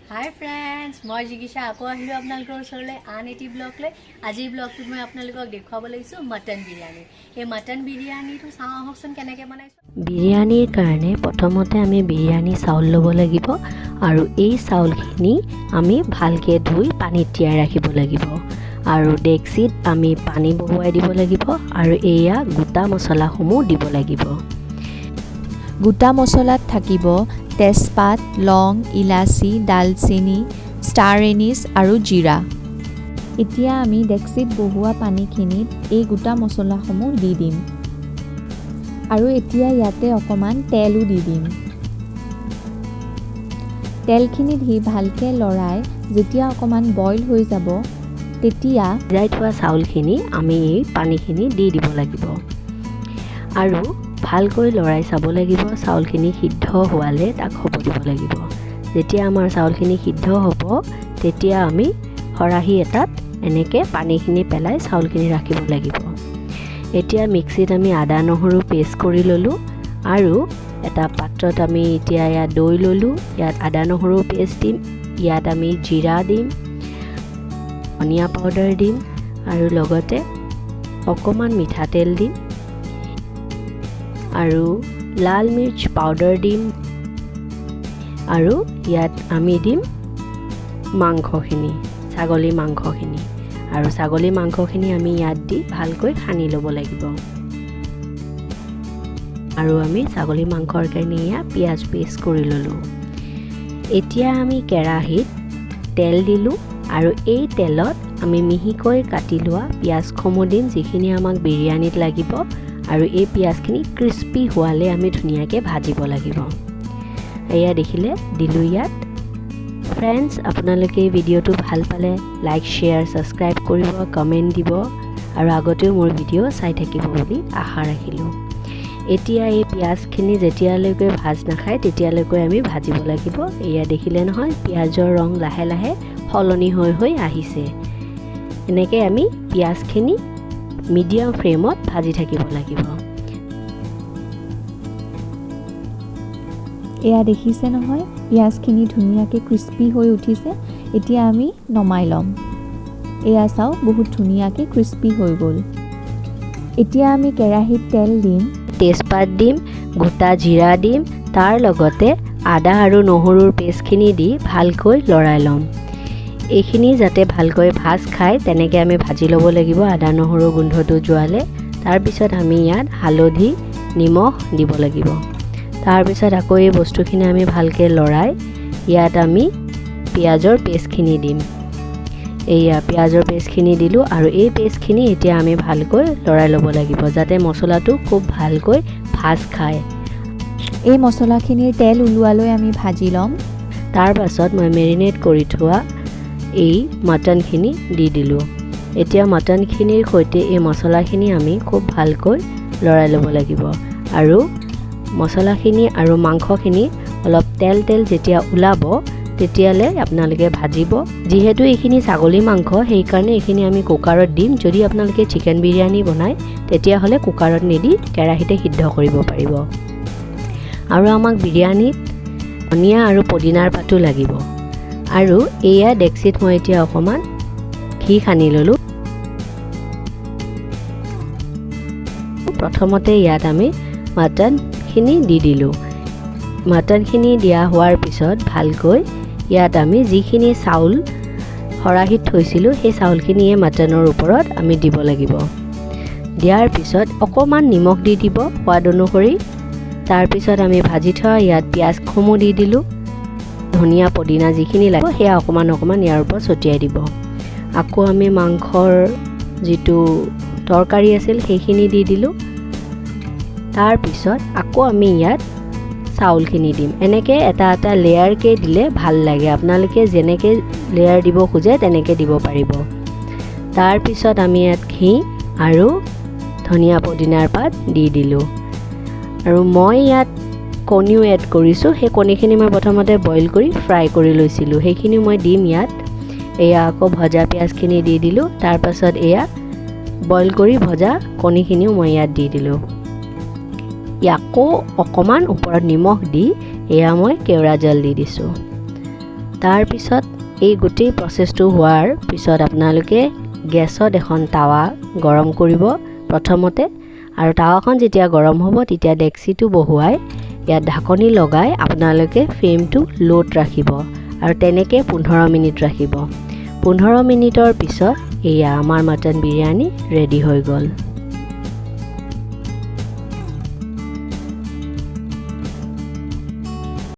Hi friends मैं जिगिशा आको आहिलो आपनालोকৰ ওচৰলৈ আন এটি ব্লগ লৈ আজিৰ ব্লগটোত মই আপোনালোকক দেখুৱাব লাগিছো মটন বিৰিয়ানী এই মটন বিৰিয়ানীটো চাওঁ আহকচোন কেনেকৈ বনাইছো বিৰিয়ানীৰ কাৰণে প্ৰথমতে আমি বিৰিয়ানী চাউল ল'ব লাগিব আৰু এই চাউলখিনি আমি ভালকে ধুই পানীত তিয়াই ৰাখিব লাগিব আৰু ডেক্সিত আমি পানী বহুৱাই দিব লাগিব আৰু এয়া গোটা মছলাসমূহ দিব লাগিব গোটা মছলাত থাকিব তেজপাত লং ইলাচি দালচিনি ষ্টাৰ এনিছ আৰু জিৰা এতিয়া আমি ডেক্সিত বহুৱা পানীখিনিত এই গোটা মছলাসমূহ দি দিম আৰু এতিয়া ইয়াতে অকমান তেলো দি দিম তেলখিনি দি ভালকে লৰাই যেতিয়া অকমান বইল হৈ যাব তেতিয়া ভিজাই থোৱা চাউলখিনি আমি এই পানীখিনি দি দিব লাগিব আৰু ভালকৈ লৰাই চাব লাগিব চাউলখিনি সিদ্ধ হোৱালে তাক হ'ব দিব লাগিব যেতিয়া আমাৰ চাউলখিনি সিদ্ধ হ'ব তেতিয়া আমি খৰাহি এটাত এনেকৈ পানীখিনি পেলাই চাউলখিনি ৰাখিব লাগিব এতিয়া মিক্সিত আমি আদা নহৰু পেষ্ট কৰি ল'লোঁ আৰু এটা পাত্ৰত আমি এতিয়া ইয়াত দৈ ল'লোঁ ইয়াত আদা নহৰু পেষ্ট দিম ইয়াত আমি জিৰা দিম ধনিয়া পাউডাৰ দিম আৰু লগতে অকণমান মিঠাতেল দিম আৰু লাল মিৰ্চ পাউডাৰ দিম আৰু ইয়াত আমি দিম মাংসখিনি ছাগলী মাংসখিনি আৰু ছাগলী মাংসখিনি আমি ইয়াত দি ভালকৈ সানি ল'ব লাগিব আৰু আমি ছাগলী মাংসৰ কাৰণে ইয়াত পিঁয়াজ পেষ্ট কৰি ল'লোঁ এতিয়া আমি কেৰাহীত তেল দিলোঁ আৰু এই তেলত আমি মিহিকৈ কাটি লোৱা পিঁয়াজসমূহ দিম যিখিনি আমাক বিৰিয়ানীত লাগিব আৰু এই পিঁয়াজখিনি ক্ৰিস্পি হোৱালে আমি ধুনীয়াকৈ ভাজিব লাগিব এয়া দেখিলে দিলোঁ ইয়াত ফ্ৰেণ্ডছ আপোনালোকে এই ভিডিঅ'টো ভাল পালে লাইক শ্বেয়াৰ ছাবস্ক্ৰাইব কৰিব কমেণ্ট দিব আৰু আগতেও মোৰ ভিডিঅ' চাই থাকিব বুলি আশা ৰাখিলোঁ এতিয়া এই পিঁয়াজখিনি যেতিয়ালৈকে ভাজ নাখায় তেতিয়ালৈকে আমি ভাজিব লাগিব এয়া দেখিলে নহয় পিঁয়াজৰ ৰং লাহে লাহে সলনি হৈ হৈ আহিছে এনেকৈ আমি পিঁয়াজখিনি মিডিয়াম ফ্লেমত ভাজি থাকিব লাগিব এয়া দেখিছে নহয় পিঁয়াজখিনি ধুনীয়াকৈ ক্ৰিস্পি হৈ উঠিছে এতিয়া আমি নমাই ল'ম এয়া চাও বহুত ধুনীয়াকৈ ক্ৰিস্পি হৈ গ'ল এতিয়া আমি কেৰাহীত তেল দিম তেজপাত দিম গোটা জিৰা দিম তাৰ লগতে আদা আৰু নহৰুৰ পেষ্টখিনি দি ভালকৈ লৰাই ল'ম এইখিনি যাতে ভালকৈ ভাজ খায় তেনেকৈ আমি ভাজি ল'ব লাগিব আদা নহৰুৰ গোন্ধটো যোৱালে তাৰপিছত আমি ইয়াত হালধি নিমখ দিব লাগিব তাৰপিছত আকৌ এই বস্তুখিনি আমি ভালকৈ লৰাই ইয়াত আমি পিঁয়াজৰ পেষ্টখিনি দিম এয়া পিঁয়াজৰ পেষ্টখিনি দিলোঁ আৰু এই পেষ্টখিনি এতিয়া আমি ভালকৈ লৰাই ল'ব লাগিব যাতে মছলাটো খুব ভালকৈ ভাজ খায় এই মছলাখিনিৰ তেল ওলোৱালৈ আমি ভাজি ল'ম তাৰ পাছত মই মেৰিনেট কৰি থোৱা এই মটনখিনি দি দিলোঁ এতিয়া মটনখিনিৰ সৈতে এই মছলাখিনি আমি খুব ভালকৈ লৰাই ল'ব লাগিব আৰু মছলাখিনি আৰু মাংসখিনি অলপ তেল যেতিয়া ওলাব তেতিয়ালৈ আপোনালোকে ভাজিব যিহেতু এইখিনি ছাগলী মাংস সেইকাৰণে এইখিনি আমি কুকাৰত দিম যদি আপোনালোকে চিকেন বিৰিয়ানী বনায় তেতিয়াহ'লে কুকাৰত নিদি কেৰাহীতে সিদ্ধ কৰিব পাৰিব আৰু আমাক বিৰিয়ানীত ধনিয়া আৰু পদিনাৰ পাতো লাগিব আৰু এয়া ডেক্সিত মই এতিয়া অকণমান ঘি সানি ল'লোঁ প্ৰথমতে ইয়াত আমি মটনখিনি দি দিলোঁ মটনখিনি দিয়া হোৱাৰ পিছত ভালকৈ ইয়াত আমি যিখিনি চাউল খৰাহিত থৈছিলোঁ সেই চাউলখিনিয়ে মটনৰ ওপৰত আমি দিব লাগিব দিয়াৰ পিছত অকণমান নিমখ দি দিব সোৱাদ অনুসৰি তাৰপিছত আমি ভাজি থোৱা ইয়াত পিঁয়াজসমূহ দি দিলোঁ ধনিয়া পদিনা যিখিনি লাগিব সেয়া অকণমান ইয়াৰ ওপৰত ছটিয়াই দিব আকৌ আমি মাংসৰ যিটো তৰকাৰী আছিল সেইখিনি দি দিলোঁ তাৰপিছত আকৌ আমি ইয়াত চাউলখিনি দিম এনেকৈ এটা এটা লেয়াৰকৈ দিলে ভাল লাগে আপোনালোকে যেনেকৈ লেয়াৰ দিব খোজে তেনেকৈ দিব পাৰিব তাৰপিছত আমি ইয়াত ঘি আৰু ধনিয়া পদিনাৰ পাত দি দিলোঁ আৰু মই ইয়াত কণীও এড কৰিছোঁ সেই কণীখিনি মই প্ৰথমতে বইল কৰি ফ্ৰাই কৰি লৈছিলোঁ সেইখিনি মই দিম ইয়াত এয়া আকৌ ভজা পিঁয়াজখিনি দি দিলোঁ তাৰপাছত এয়া বইল কৰি ভজা কণীখিনিও মই ইয়াত দি দিলোঁ আকৌ অকণমান ওপৰত নিমখ দি এয়া মই কেওৰা জল দি দিছোঁ তাৰপিছত এই গোটেই প্ৰচেছটো হোৱাৰ পিছত আপোনালোকে গেছত এখন টাৱা গৰম কৰিব প্ৰথমতে, আৰু টাৱাখন যেতিয়া গৰম হ'ব তেতিয়া ডেক্সিটো বহুৱাই ইয়াত ঢাকনি লগাই আপোনালোকে ফ্লেমটো ল'ত ৰাখিব আৰু তেনেকৈ 15 মিনিট ৰাখিব। 15 মিনিটৰ পিছত এয়া আমাৰ মটন বিৰিয়ানী ৰেডি হৈ গ'ল।